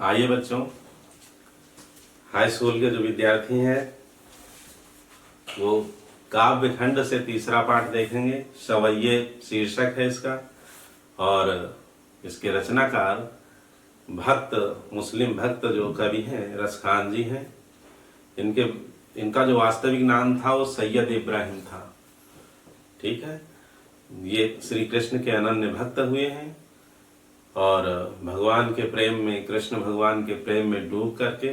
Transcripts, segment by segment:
आइए बच्चों, high school के जो विद्यार्थी हैं वो काव्य खंड से तीसरा पाठ देखेंगे। सवैये शीर्षक है इसका और इसके रचनाकार भक्त मुस्लिम भक्त जो कवि हैं रसखान जी हैं। इनका जो वास्तविक नाम था वो सैयद इब्राहिम था। ठीक है, ये श्री कृष्ण के अनन्य भक्त हुए हैं और भगवान के प्रेम में, कृष्ण भगवान के प्रेम में डूब करके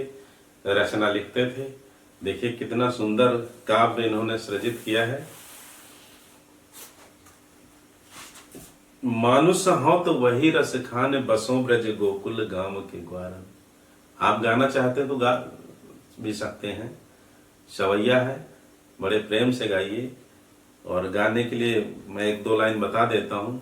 रचना लिखते थे। देखिए कितना सुंदर काव्य इन्होंने सृजित किया है। मानुष हो तो वही रस खान, बसों ब्रज गोकुल गांव के ग्वारन। आप गाना चाहते हैं तो गा भी सकते हैं। सवैया है, बड़े प्रेम से गाइए। और गाने के लिए मैं एक दो लाइन बता देता हूँ,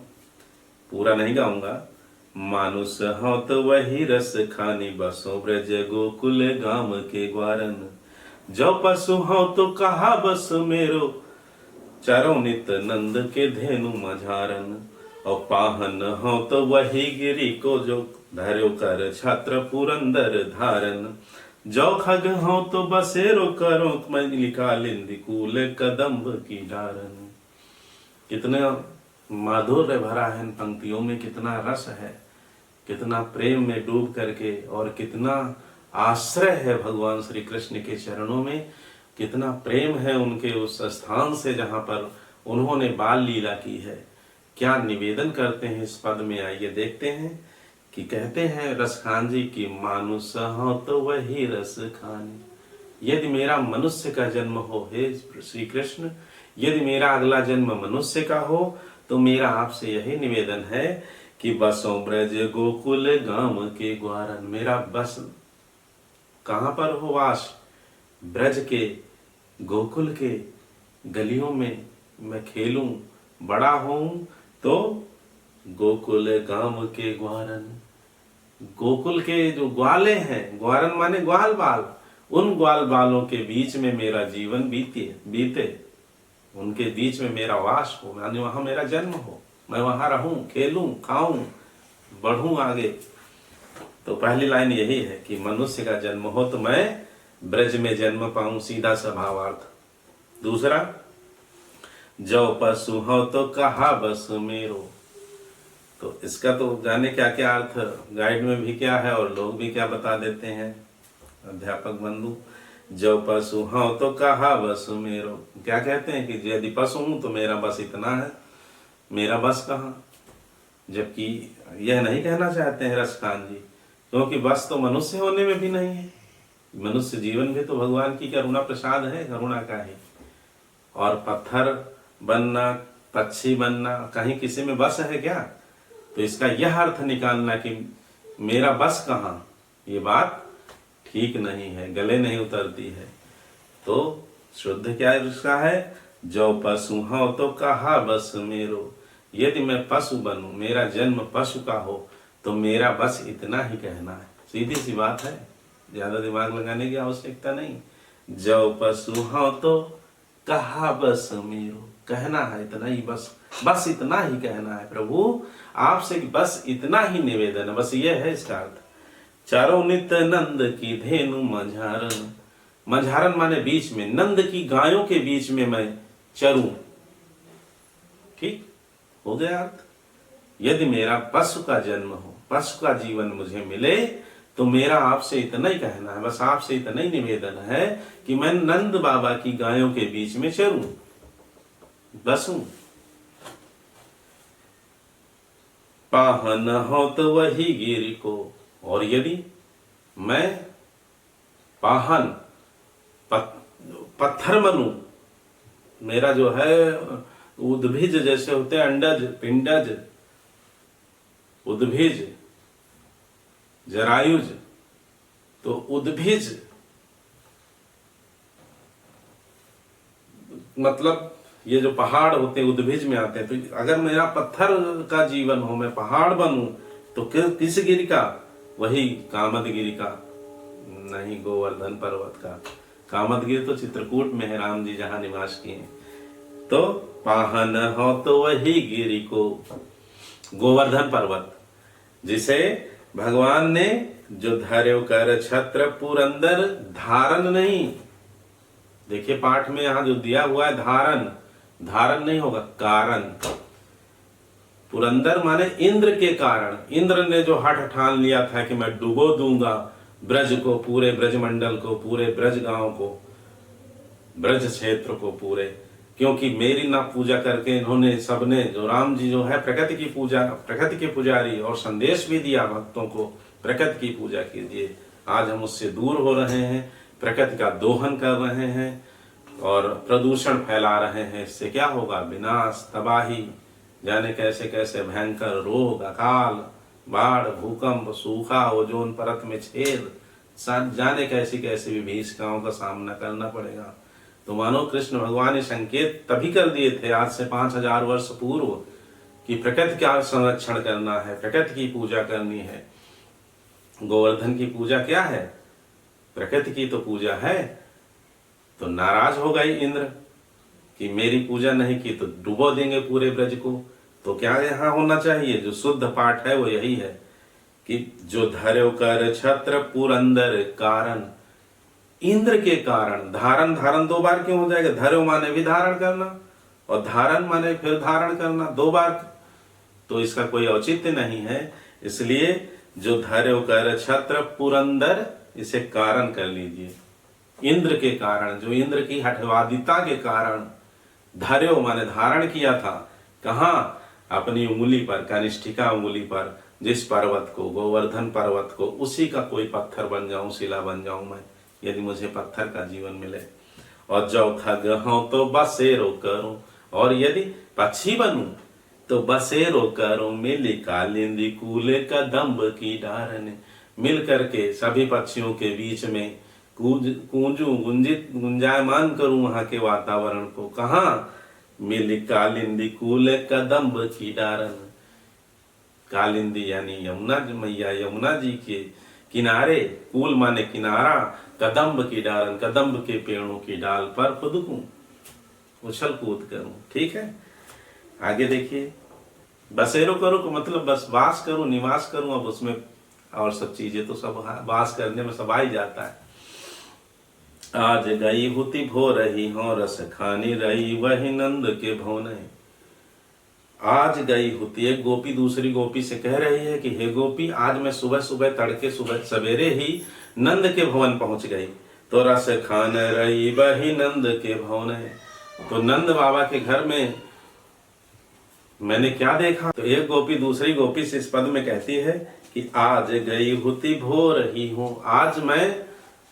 पूरा नहीं गाऊंगा। मानुष हो तो वही रस खानी, बसों ब्रज गोकुल गांव के ग्वारन। जो पशु हो तो कहा बस मेरो, चरो नित नंद के धेनु मझारन। और पाहन हो तो वही गिरी को, जो धर्यो कर छत्र पुरंदर धारन। जो खग हो तो बसेरो करो, मलिका लिंदी कूल कदम्ब की डारन। कितना माधुर्य भरा है इन पंक्तियों में, कितना रस है, कितना प्रेम में डूब करके, और कितना आश्रय है भगवान श्री कृष्ण के चरणों में, कितना प्रेम है उनके उस स्थान से जहां पर उन्होंने बाल लीला की है। क्या निवेदन करते हैं इस पद में, आइए देखते हैं कि कहते हैं रसखान जी की मानुष हो तो वही रस खानी। यदि मेरा मनुष्य का जन्म हो हे श्री कृष्ण, यदि मेरा अगला जन्म मनुष्य का हो तो मेरा आपसे यही निवेदन है कि बसों ब्रज गोकुल गांव के ग्वारन। मेरा बस कहाँ पर हो वास? ब्रज के गोकुल के गलियों में मैं खेलूं, बड़ा हूं तो गोकुल गांव के ग्वारन। गोकुल के जो ग्वाले हैं, ग्वारन माने ग्वाल बाल, उन ग्वाल बालों के बीच में मेरा जीवन बीते, उनके बीच में मेरा वास हो, माने वहां मेरा जन्म हो, मैं वहां रहूं, खेलूं, खाऊं, बढ़ूं आगे। तो पहली लाइन यही है कि मनुष्य का जन्म हो तो मैं ब्रज में जन्म पाऊं, सीधा सा भावार्थ। दूसरा, जो पशु हो तो कहा बस मेरो। तो इसका तो जाने क्या क्या अर्थ गाइड में भी क्या है और लोग भी क्या बता देते हैं अध्यापक बंधु। जो पशु हो तो कहा बस मेरो, क्या कहते हैं कि यदि पशु हूं तो मेरा बस इतना है, मेरा बस कहाँ। जबकि यह नहीं कहना चाहते हैं रसखान जी, क्योंकि बस तो मनुष्य होने में भी नहीं है। मनुष्य जीवन भी तो भगवान की करुणा प्रसाद है, करुणा का ही। और पत्थर बनना, पक्षी बनना, कहीं किसी में बस है क्या? तो इसका यह अर्थ निकालना कि मेरा बस कहाँ, ये बात ठीक नहीं है, गले नहीं उतरती है। तो शुद्ध क्या इसका है? जो पशु हो तो कहा बस मेरो। यदि मैं पशु बनूं, मेरा जन्म पशु का हो तो मेरा बस इतना ही कहना है। सीधी सी बात है, ज्यादा दिमाग लगाने की आवश्यकता नहीं। जो पशु हो तो कहा बस मेरो, कहना है इतना ही, बस इतना ही कहना है प्रभु आपसे, बस इतना ही निवेदन है, बस ये है इसका अर्थ। चारों नित नंद की धेनु मझारन। मझारन माने बीच में, नंद की गायों के बीच में मैं चरूं। ठीक हो गया अर्थ। यदि मेरा पशु का जन्म हो, पशु का जीवन मुझे मिले तो मेरा आपसे इतना ही कहना है, बस आपसे इतना ही निवेदन है कि मैं नंद बाबा की गायों के बीच में चरूं, बसूं। पाहन हो तो वही गिर को। और यदि मैं पाहन पत्थर बनूं, मेरा जो है उद्भिज जैसे होते हैं, अंडज, पिंडज, उद्भिज, जरायुज, तो उद्भिज मतलब ये जो पहाड़ होते हैं उद्भिज में आते हैं। तो अगर मेरा पत्थर का जीवन हो, मैं पहाड़ बनूं, तो किस गिरि का? वही कामदगिरि का, नहीं गोवर्धन पर्वत का। कामदगिरि तो चित्रकूट में है, राम जी जहां निवास किए। तो पाहन हो तो वही गिरि को, गोवर्धन पर्वत जिसे भगवान ने जो धर्यो कर छत्र पुरंदर, धारण नहीं। देखिए पाठ में यहां जो दिया हुआ है धारण, धारण नहीं होगा, कारण। पुरंदर माने इंद्र के कारण। इंद्र ने जो हठ ठान लिया था कि मैं डुबो दूंगा ब्रज को, पूरे ब्रजमंडल को, पूरे ब्रज गांव को, ब्रज क्षेत्र को पूरे, क्योंकि मेरी ना पूजा करके इन्होंने सबने, जो राम जी जो है प्रकृति की पूजा, प्रकृति के पुजारी, और संदेश भी दिया भक्तों को प्रकृति की पूजा कीजिए। आज हम उससे दूर हो रहे हैं, प्रकृति का दोहन कर रहे हैं और प्रदूषण फैला रहे हैं। इससे क्या होगा? विनाश, तबाही, जाने कैसे कैसे भयंकर रोग, अकाल, बाढ़, भूकंप, सूखा, ओजोन परत में छेद, जाने कैसी कैसी विभीषिकाओं का सामना करना पड़ेगा। तो मानो कृष्ण भगवान ने संकेत तभी कर दिए थे आज से 5000 वर्ष पूर्व कि प्रकृति का संरक्षण करना है, प्रकृति की पूजा करनी है। गोवर्धन की पूजा क्या है? प्रकृति की तो पूजा है। तो नाराज हो गई इंद्र कि मेरी पूजा नहीं की तो डुबो देंगे पूरे ब्रज को। तो क्या यहाँ होना चाहिए? जो शुद्ध पाठ है वो यही है कि जो धर्यो कर छत्र पुरंदर कारण, इंद्र के कारण। धारण, धारण 2 बार क्यों हो जाएगा? धर्यो माने भी धारण करना और धारण माने फिर धारण करना 2 बार, तो इसका कोई औचित्य नहीं है। इसलिए जो धर्यो कर छत्र पुरंदर, इसे कारण कर लीजिए। इंद्र के कारण, जो इंद्र की हठवादिता के कारण, धर्यो माने धारण किया था। कहाँ? अपनी उंगली पर, कनिष्ठिका उंगली पर, जिस पर्वत को, गोवर्धन पर्वत को, उसी का कोई पत्थर बन जाऊं, शिला बन जाऊं मैं, यदि मुझे पत्थर का जीवन मिले। और जो खग हूं तो बसेरो करूं, और यदि पक्षी बनूं तो बसेरो करूं, मिली कालिंदी कूले कदम्ब की डारने। मिल करके सभी पक्षियों के बीच में कूंजू, गुंजायमान करूं वहां के वातावरण को। कहाँ? मिली कालिंदी कूले कदम्ब की डारन। कालिंदी यानी यमुना मैया, यमुना जी के किनारे, कूल माने किनारा, कदम्ब की डारन, कदम्ब के पेड़ों की डाल पर खुदकूं, उछल कूद करूं। ठीक है, आगे देखिए। बसेरो करो को मतलब बस वास करूं, निवास करूं। अब उसमें और सब चीजें तो सब वास करने में सब आ ही जाता है। आज गई हुति भो रही हो, रस खानी रही वही नंद के भवन। आज गई हुति, एक गोपी दूसरी गोपी से कह रही है कि हे गोपी, आज मैं सुबह सुबह, तड़के सुबह सवेरे ही नंद के भवन पहुंच गई। तो रस खान रही वही नंद के भवन। तो नंद बाबा के घर में मैंने क्या देखा? तो एक गोपी दूसरी गोपी से इस पद में कहती है कि आज गई हुति भो रही हूं, आज मैं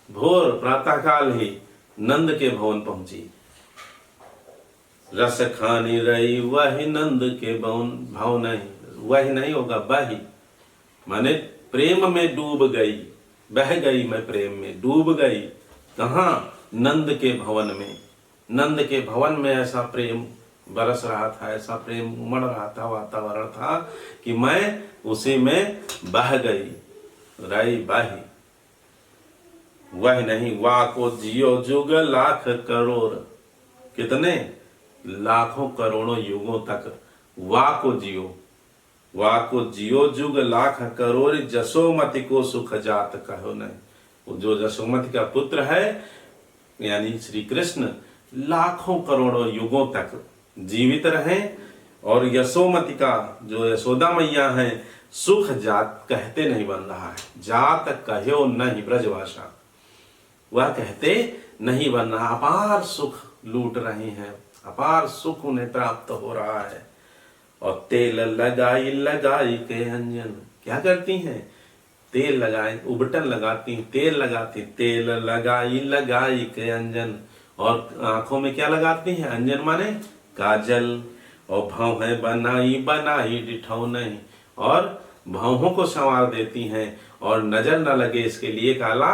भोर प्रातःकाल ही नंद के भवन पहुंची। रस खानी रही वही नंद के भवन, नहीं वही नहीं होगा, बही माने प्रेम में डूब गई, बह गई मैं प्रेम में, डूब गई। कहाँ? नंद के भवन में। नंद के भवन में ऐसा प्रेम बरस रहा था, ऐसा प्रेम उमड़ रहा था, वातावरण था कि मैं उसी में बह गई। रही बही, वह नहीं, वाह को जियो जुग लाख करोड़। कितने? लाखों करोड़ों युगों तक वाह को जियो, वाह को जियो जुग लाख करोड़, जसोमति को सुख जात कहो नहीं। जो जसोमति का पुत्र है यानी श्री कृष्ण, लाखों करोड़ों युगों तक जीवित रहे। और यशोमति का, जो यशोदा मैया है, सुख जात कहते नहीं बन रहा है, जात कहो नहीं ब्रजभाषा, वह कहते नहीं बन रहा। अपार सुख लूट रही हैं, अपार सुख उन्हें प्राप्त हो रहा है। और तेल लगाई लगाई के अंजन, क्या करती हैं? तेल लगाए, उबटन लगाती, तेल लगाती, तेल लगाई लगाई के अंजन। और आंखों में क्या लगाती हैं? अंजन माने काजल। और भौहें बनाई बनाई डिठौ नहीं, और भौहों को संवार देती हैं और नजर न लगे इसके लिए काला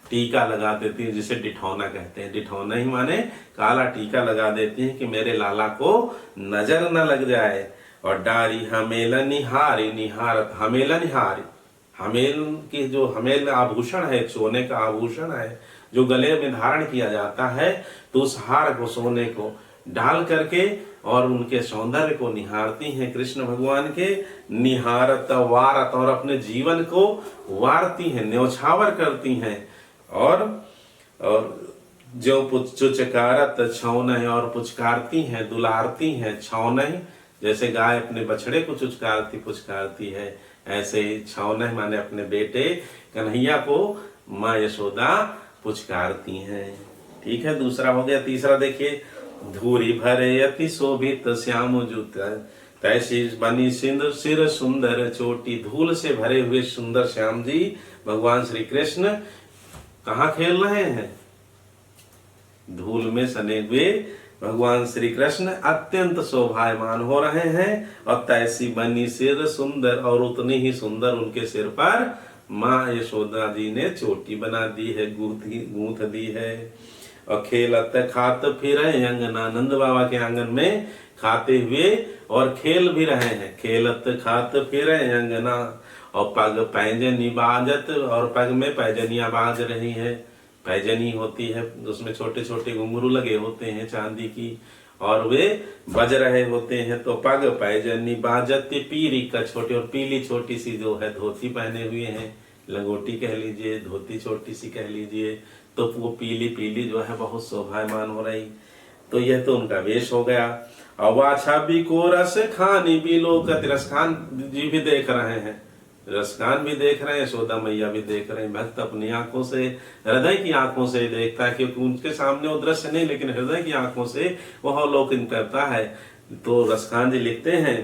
टीका लगा देती है, जिसे डिठौना कहते हैं। डिठौना ही माने काला टीका लगा देती है कि मेरे लाला को नजर न लग जाए। और डारी हमेल निहारी निहारत, हमेल निहारी, हमेल की जो हमेल आभूषण है, सोने का आभूषण है जो गले में धारण किया जाता है, तो उस हार को, सोने को डाल करके और उनके सौंदर्य को निहारती हैं, कृष्ण भगवान के निहारत वारत, और अपने जीवन को वारती हैं, न्यौछावर करती हैं। और जो चुचकारत छौनह, और पुचकारती हैं, दुलारती हैं। छौनह जैसे गाय अपने बछड़े को चुचकारती पुचकारती है, ऐसे ही छौनह माने अपने बेटे कन्हैया को माँ यशोदा पुचकारती हैं। ठीक है, दूसरा हो गया। तीसरा देखिए, धूरी भरे अति शोभित श्याम जूता, तैसी बनी सिर सुंदर चोटी। धूल से भरे हुए सुंदर श्याम जी भगवान श्री कृष्ण कहाँ खेल रहे हैं? धूल में सने हुए भगवान श्री कृष्ण अत्यंत शोभायमान हो रहे हैं। और तैसी बनी सिर सुंदर, और उतनी ही सुंदर उनके सिर पर माँ यशोदा जी ने चोटी बना दी है, गूंथ दी है। और खेलत खात फिर अंगना, नंद बाबा के आंगन में खाते हुए और खेल भी रहे हैं। खेलत खात फिर अंगना, और पग पैजनी बाजत, और पग में पैजनियां बाज रही है। पैजनी होती है, उसमें छोटे छोटे घुंघरू लगे होते हैं चांदी की, और वे बज रहे होते हैं। तो पग पैजनी बाजत पीरी का, छोटे और पीली छोटी सी जो है धोती पहने हुए हैं, लंगोटी कह लीजिए, धोती छोटी सी कह लीजिए, तो वो पीली पीली जो है बहुत शोभायमान हो रही। तो यह तो उनका वेश हो गया। अवाछा भी को रस खानी भी लोग, रसखान जी भी देख रहे हैं, रसखान भी देख रहे हैं, यशोदा मैया भी देख रहे हैं। भक्त अपनी आंखों से, हृदय की आंखों से देखता है, क्योंकि उनके सामने वो दृश्य नहीं, लेकिन हृदय की आंखों से वह अवलोकन करता है। तो रसखान जी लिखते हैं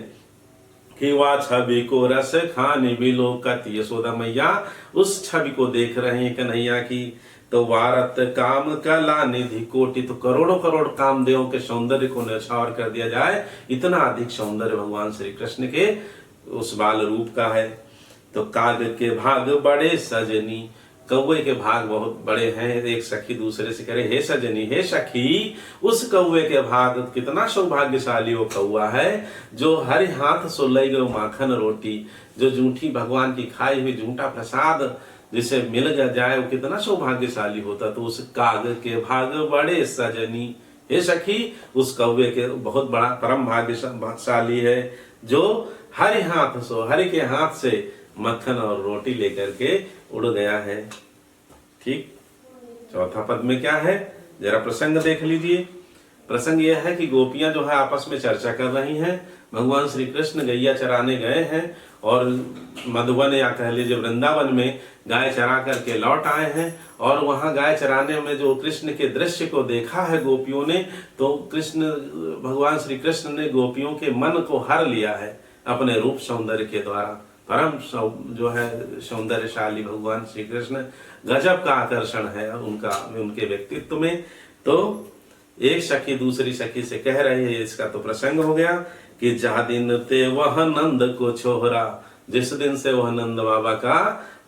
कि वह छवि को रस खानी भी लोग, यशोदा मैया उस छवि को देख रहे हैं कन्हैया की। तो वारत काम कला निधि कोटि, तो करोड़ों करोड़ कामदेवों के सौंदर्य को न्यौछावर कर दिया जाए, इतना अधिक सौंदर्य भगवान श्री कृष्ण के उस बाल रूप का है। तो काग के भाग बड़े सजनी, कौवे के भाग बहुत बड़े हैं। एक सखी दूसरे से करे, हे सजनी, हे सखी, उस कौवे के भाग कितना सौभाग्यशाली वो कौआ है, जो हर हाथ सो लई गो माखन रोटी, जो जूठी भगवान की खाई हुई जूठा प्रसाद जिसे मिल जाए वो कितना सौभाग्यशाली होता। तो उस काग के भाग बड़े सजनी, हे सखी, उस कौवे के बहुत बड़ा परम भाग्यशाली है, जो हरि हाथ सो, हरि के हाथ से मक्खन और रोटी लेकर के उड़ गया है। ठीक, चौथा पद में क्या है, जरा प्रसंग देख लीजिए। प्रसंग यह है कि गोपियां जो है आपस में चर्चा कर रही हैं। भगवान श्री कृष्ण गैया चराने गए हैं, और मधुवन या कह लीजिए वृंदावन में गाय चरा करके लौट आए हैं। और वहां गाय चराने में जो कृष्ण के दृश्य को देखा है गोपियों ने, तो भगवान श्री कृष्ण ने गोपियों के मन को हर लिया है अपने रूप सौंदर्य के द्वारा। परम जो है सौंदर्यशाली भगवान श्री कृष्ण, गजब का आकर्षण है उनके व्यक्तित्व में। तो एक सखी दूसरी सखी से कह रही है, इसका तो प्रसंग हो गया कि जहाँ दिन ते वह नंद को छोहरा, जिस दिन से वह नंद बाबा का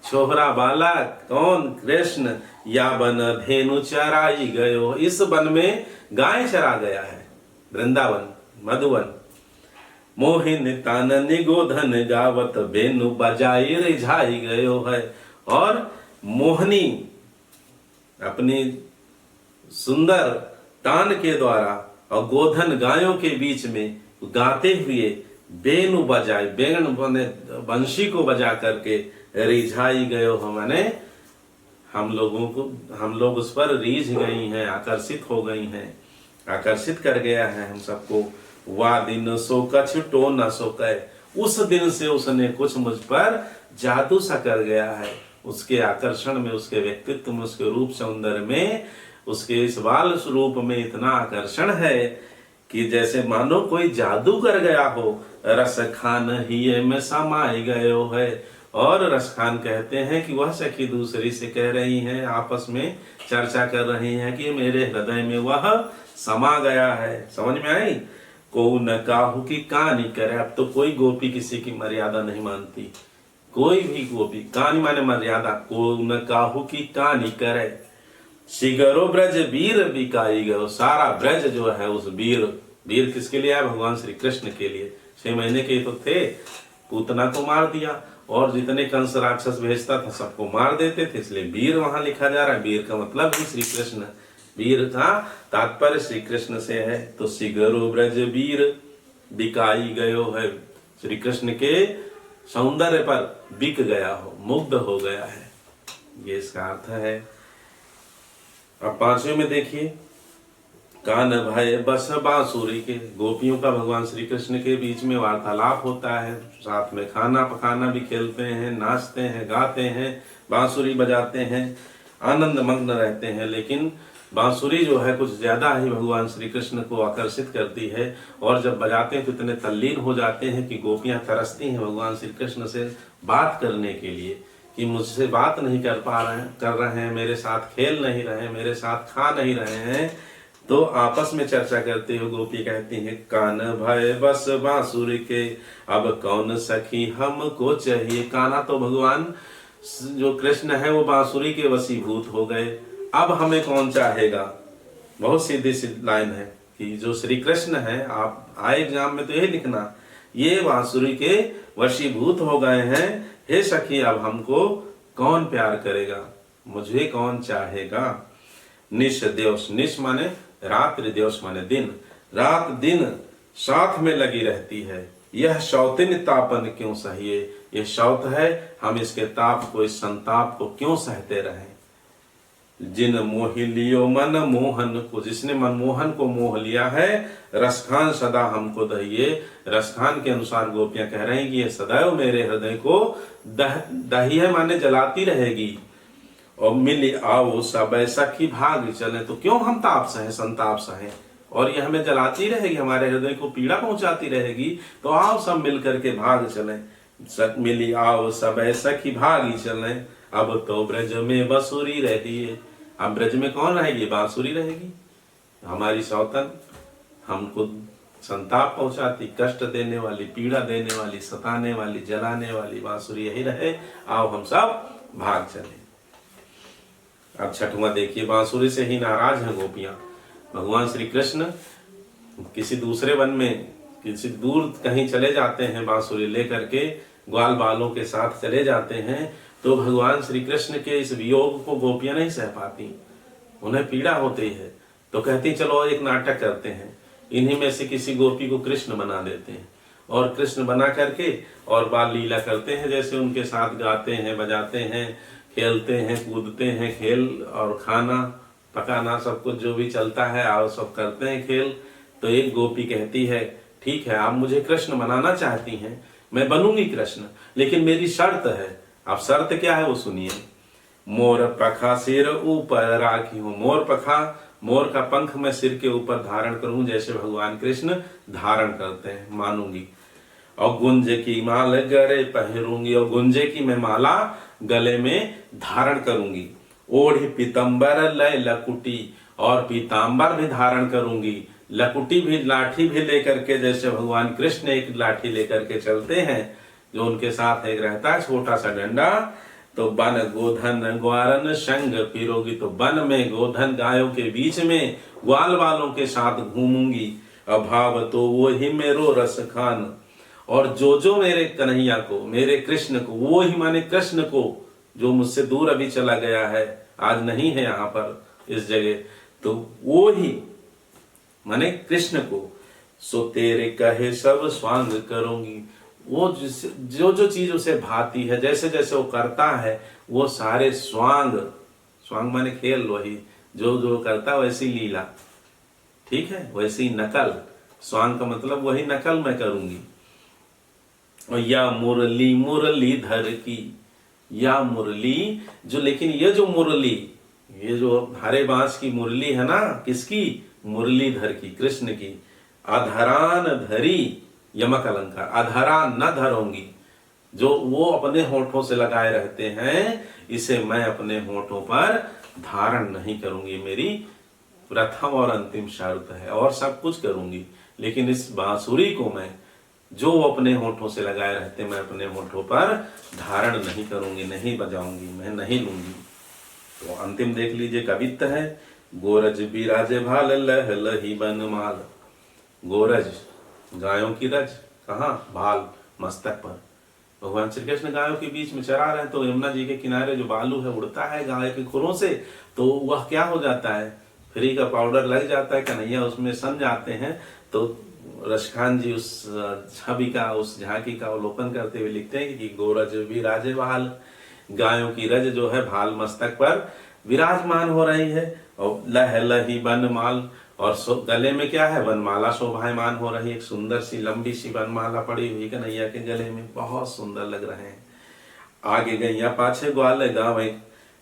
छोहरा बाला कौन, कृष्ण, या बन धेनु चराई गयो, इस वन में गाय चरा गया है, वृंदावन मधुवन। मोहिन तान निगोधन गावत बेनु बजाई रिझाई गयो है, और मोहनी अपनी सुंदर तान के द्वारा और गोधन गायों के बीच में गाते हुए बेनु बजाई, बेन बने बंशी को बजा करके रिझाई गयो हो, माने हम लोग उस पर रीझ गई हैं, आकर्षित हो गई हैं, आकर्षित कर गया है हम सबको। वा दिन सो कछु टो न सो कहे, उस दिन से उसने कुछ मुझ पर जादू सा कर गया है। उसके आकर्षण में, उसके व्यक्तित्व में, उसके रूप सौंदर्य में, उसके इस बाल स्वरूप में इतना आकर्षण है कि जैसे मानो कोई जादू कर गया हो। रस खान ही में समाये गयो है, और रसखान कहते हैं कि वह सखी दूसरी से कह रही हैं, आपस में चर्चा कर रही हैं कि मेरे हृदय में वह समा गया है। समझ में आई? को न काहू की कहानी करे। अब तो कोई गोपी किसी की मर्यादा नहीं मानती, कोई भी गोपी, कहानी माने मर्यादा। को न काहू की कहानी करे, शिगरो ब्रज वीर बिकाई गयो। सारा ब्रज जो है उस वीर किसके लिए है? भगवान श्री कृष्ण के लिए। 6 महीने के तो थे, पूतना को मार दिया, और जितने कंस राक्षस भेजता था सबको मार देते थे, इसलिए वीर वहां लिखा जा रहा है। वीर का मतलब ही श्री कृष्ण, वीर का तात्पर्य श्री कृष्ण से है। तो सिगरो ब्रज वीर बिकाई गयो है, श्री कृष्ण के सौंदर्य पर बिक गया हो, मुग्ध हो गया है, ये इसका अर्थ है। अब पांचवें में देखिए, कान भय बस बांसुरी के, गोपियों का भगवान श्री कृष्ण के बीच में वार्तालाप होता है, साथ में खाना पकाना भी खेलते हैं, नाचते हैं, गाते हैं, बांसुरी बजाते हैं, आनंद मग्न रहते हैं। लेकिन बांसुरी जो है कुछ ज्यादा ही भगवान श्री कृष्ण को आकर्षित करती है, और जब बजाते हैं तो इतने तल्लीन हो जाते हैं कि गोपियां तरसती हैं भगवान श्री कृष्ण से बात करने के लिए, कि मुझसे बात नहीं कर रहे हैं, मेरे साथ खेल नहीं रहे हैं, मेरे साथ खा नहीं रहे हैं। तो आपस में चर्चा करते हुए गोपी कहती हैं, कान भय बस बांसुरी के, अब कौन सखी हमको चाहिए। कान्हा तो भगवान जो कृष्ण है वो बांसुरी के वशीभूत हो गए, अब हमें कौन चाहेगा। बहुत सीधी सी लाइन है कि जो श्री कृष्ण है, आप आए एग्जाम में तो यही लिखना, ये बांसुरी के वशीभूत हो गए हैं, हे सखी अब हमको कौन प्यार करेगा, मुझे कौन चाहेगा। निश दिवस, निश माने रात्रि, दिवस माने दिन, रात दिन साथ में लगी रहती है। यह शौतिन तापन क्यों सहिए, यह शौत है, हम इसके ताप को, इस संताप को क्यों सहते रहें। जिन मोहि लियो मन मोहन को, जिसने मनमोहन को मोह लिया है, रसखान सदा हमको दहिए। रसखान के अनुसार गोपियां कह रही हैं कि ये सदैव मेरे हृदय को दहिए माने जलाती रहेगी। और मिल आओ सब सखी भाग चले, तो क्यों हम ताप सहे, संताप सहे, और ये हमें जलाती रहेगी, हमारे हृदय को पीड़ा पहुंचाती रहेगी। तो आओ सब मिल करके भाग चले, मिली आओ सब सखी भागी चले। अब तो ब्रज में बांसुरी रही है, अब ब्रज में कौन रहेगी, बांसुरी रहेगी। हमारी सौतन हमको संताप पहुंचाती, कष्ट देने वाली, पीड़ा देने वाली, सताने वाली, जलाने वाली बांसुरी यही रहे, आओ हम सब भाग चले। अब छठवां देखिए, बांसुरी से ही नाराज हैं गोपियां। भगवान श्री कृष्ण किसी दूसरे वन में, किसी दूर कहीं चले जाते हैं, बांसुरी लेकर के ग्वाल बालों के साथ चले जाते हैं, तो भगवान श्री कृष्ण के इस वियोग को गोपियां नहीं सह पाती, उन्हें पीड़ा होती है। तो कहती चलो एक नाटक करते हैं, इन्हीं में से किसी गोपी को कृष्ण बना देते हैं, और कृष्ण बना करके और बाल लीला करते हैं, जैसे उनके साथ गाते हैं, बजाते हैं, खेलते हैं, कूदते हैं, खेल और खाना पकाना सब कुछ जो भी चलता है और सब करते हैं खेल। तो एक गोपी कहती है, ठीक है आप मुझे कृष्ण बनाना चाहती हैं, मैं बनूंगी कृष्ण, लेकिन मेरी शर्त है। अब शर्त क्या है वो सुनिए। मोर पखा सिर ऊपर राखी हूं, मोर पखा, मोर का पंख मैं सिर के ऊपर धारण करूं, जैसे भगवान कृष्ण धारण करते हैं, मानूंगी। और गुंजे की माल गले पहनूंगी, और गुंजे की मैं माला गले में धारण करूंगी। ओढ़ी पीतंबर लय लकुटी, और पीतांबर भी धारण करूंगी, लकुटी भी, लाठी भी लेकर के, जैसे भगवान कृष्ण एक लाठी लेकर के चलते हैं, जो उनके साथ एक रहता है छोटा सा डंडा। तो बन गोधन ग्वारन संग फिरोगी, तो बन में गोधन गायों के बीच में ग्वाल वालों के साथ घूमूंगी। अभाव तो वो ही मेरो रस खान, और जो मेरे कन्हैया को, मेरे कृष्ण को, वो ही माने कृष्ण को जो मुझसे दूर अभी चला गया है, आज नहीं है यहाँ पर इस जगह, तो वो ही माने कृष्ण को, सो तेरे कहे सब स्वांग करूंगी। वो जो चीज उसे भाती है, जैसे जैसे वो करता है, वो सारे स्वांग, स्वांग माने खेल, वही जो करता वैसी लीला, ठीक है, वैसी नकल, स्वांग का मतलब वही नकल मैं करूंगी। और या मुरली मुरलीधर की, या मुरली जो, लेकिन ये जो मुरली, ये जो हरे बांस की मुरली है ना, किसकी, मुरलीधर की, कृष्ण की। अधरान धरी, यमक अलंकार, अधरान न धरूंगी, जो वो अपने होठों से लगाए रहते हैं, इसे मैं अपने होठों पर धारण नहीं करूंगी। मेरी प्रथम और अंतिम शर्त है, और सब कुछ करूंगी, लेकिन इस बांसुरी को मैं, जो अपने होठों से लगाए रहते, मैं अपने होठों पर धारण नहीं करूंगी, नहीं बजाऊंगी, मैं नहीं लूंगी। तो अंतिम देख लीजिए, कवित्त है। गोरज बिराजे भाल लह लही बनमाल, गोरज गायों की रज, कहाँ, भाल मस्तक पर। भगवान श्री कृष्ण गायों के बीच में चरा रहे, तो यमुना जी के किनारे जो बालू है उड़ता है गाय के खुरों से, तो वह क्या हो जाता है, फ्री का पाउडर लग जाता है, कन्हैया उसमें सम जाते हैं। तो रसखान जी उस छवि का, उस झांकी का अवलोकन करते हुए लिखते हैं कि गोरज विराजे भाल, गायों की रज जो है भाल मस्तक पर विराजमान हो रही है। और लह लही बनमाल, और गले में क्या है, वनमाला शोभायमान हो रही है। एक सुंदर सी लंबी सी वनमाला पड़ी हुई कन्हैया के गले में, बहुत सुंदर लग रहे हैं। आगे गैया पाछे ग्वाल गावे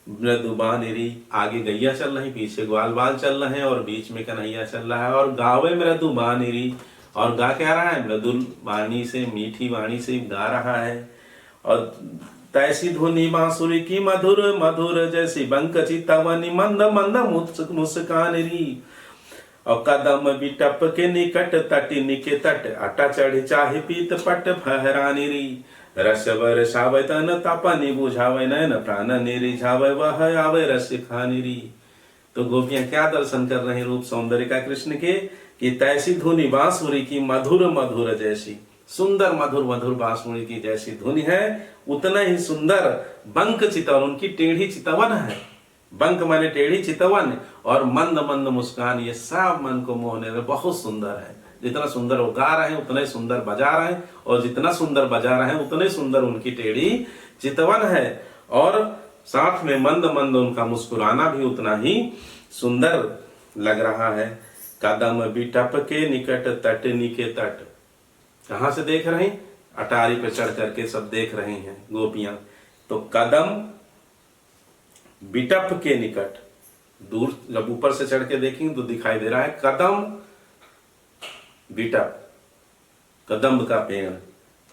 मृदुबानिरी, आगे गैया चल रही, पीछे ग्वाल बाल चल रहे हैं, और बीच में कन्हैया चल रहा है। और गावे मृदुबानिरी, और गा क्या रहा है, मृदुल वाणी से, मीठी वाणी से गा रहा है। और तैसी धुनी बांसुरी की मधुर मधुर, जैसी बंक चितवनी मंद मंद मुस्कानरी। और कदम बिटप के निकट तटि निके तट, अटा चढ़ चाहे पीत पट फहरानी री। रस बरसावे तन तपनि बुझावे, नयन प्राण निरिझावे, वह आवे रस खानी री। तो गोपियां क्या दर्शन कर रहे हैं रूप सौंदर्य का कृष्ण के, कि तैसी धुनी बांसुरी की मधुर मधुर, जैसी सुंदर मधुर मधुर बांसुरी की जैसी धुनी है, उतना ही सुंदर बंक चितवन, उनकी टेढ़ी चितवन है। बंक माने टेढ़ी चितवन, और मंद मंद मुस्कान, ये सब मन को मोहने में बहुत सुंदर है। जितना सुंदर वो गा रहे हैं उतना ही सुंदर बजा रहे हैं, और जितना सुंदर बजा रहे हैं उतने सुंदर उनकी टेढ़ी चितवन है। और साथ में मंद मंद उनका मुस्कुराना भी उतना ही सुंदर लग रहा है। कदम बिटप के निकट तट निके तट, कहां से देख रहे हैं, अटारी पे चढ़ करके सब देख रही हैं गोपियां। तो कदम बिटप के निकट, दूर जब ऊपर से चढ़ के देखेंगे तो दिखाई दे रहा है कदम बिटप, कदम्ब का पेड़,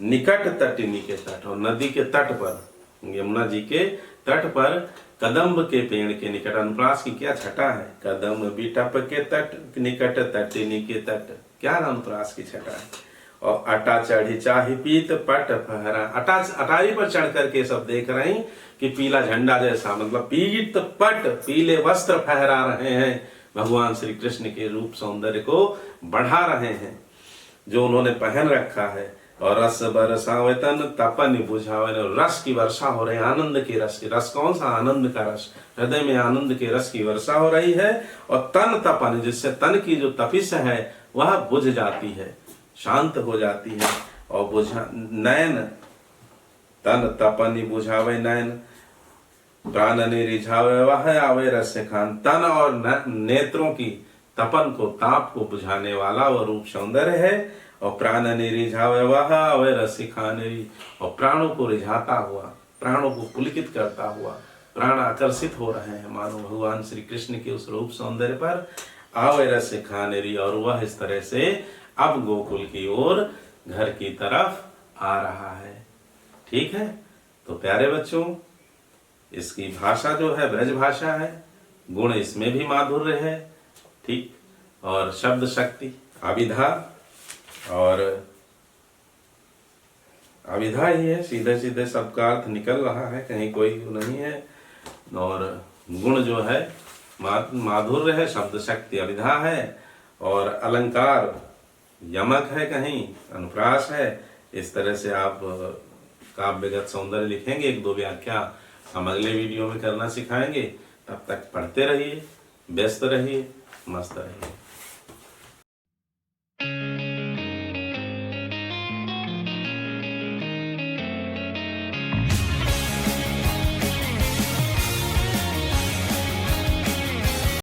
निकट तट निके तट, और नदी के तट पर, यमुना जी के तट पर कदम्ब के पेड़ के निकट। अनुप्रास की क्या छटा है, कदम बिटप के तट निकट तट निके तट, क्या अनुप्रास की छटा है। और अटा चढ़ी चाहे पीत पट फहरा, अटारी पर चढ़ करके सब देख रहे हैं कि पीला झंडा जैसा, मतलब पीत पट, पीले वस्त्र फहरा रहे हैं, भगवान श्री कृष्ण के रूप सौंदर्य को बढ़ा रहे हैं जो उन्होंने पहन रखा है। और रस बरसावे तन तपन बुझावे, रस की वर्षा हो रही है, आनंद के रस की, रस कौन सा, आनंद का रस, हृदय में आनंद के रस की वर्षा हो रही है। और तन तपन, जिससे तन की जो तपिश है वह बुझ जाती है, शांत हो जाती है। और बुझा नयन, तन तपन बुझावे नयन, प्राण निरिझावे वह आवे रस खान, तन और नेत्रों की तपन को, ताप को बुझाने वाला वह रूप सौंदर्य है। और प्राण निरिझावे वह आवे रस खानेरी, और प्राणों को रिझाता हुआ, प्राणों को पुलकित करता हुआ, प्राण आकर्षित हो रहे हैं मानो भगवान श्री कृष्ण के उस रूप सौंदर्य पर, आवे रस खानेरी। और वह इस तरह से अब गोकुल की ओर, घर की तरफ आ रहा है। ठीक है, तो प्यारे बच्चों, इसकी भाषा जो है ब्रज भाषा है, गुण इसमें भी माधुर्य है, ठीक, और शब्द शक्ति, अभिधा, और अभिधा ही है, सीधे सीधे सबका अर्थ निकल रहा है, कहीं कोई नहीं है। और गुण जो है माधुर्य है, शब्द शक्ति अभिधा है, और अलंकार यमक है, कहीं अनुप्रास है। इस तरह से आप काव्यगत सौंदर्य लिखेंगे, एक दो व्याख्या हम अगले वीडियो में करना सिखाएंगे। तब तक पढ़ते रहिए, व्यस्त रहिए, मस्त रहिए।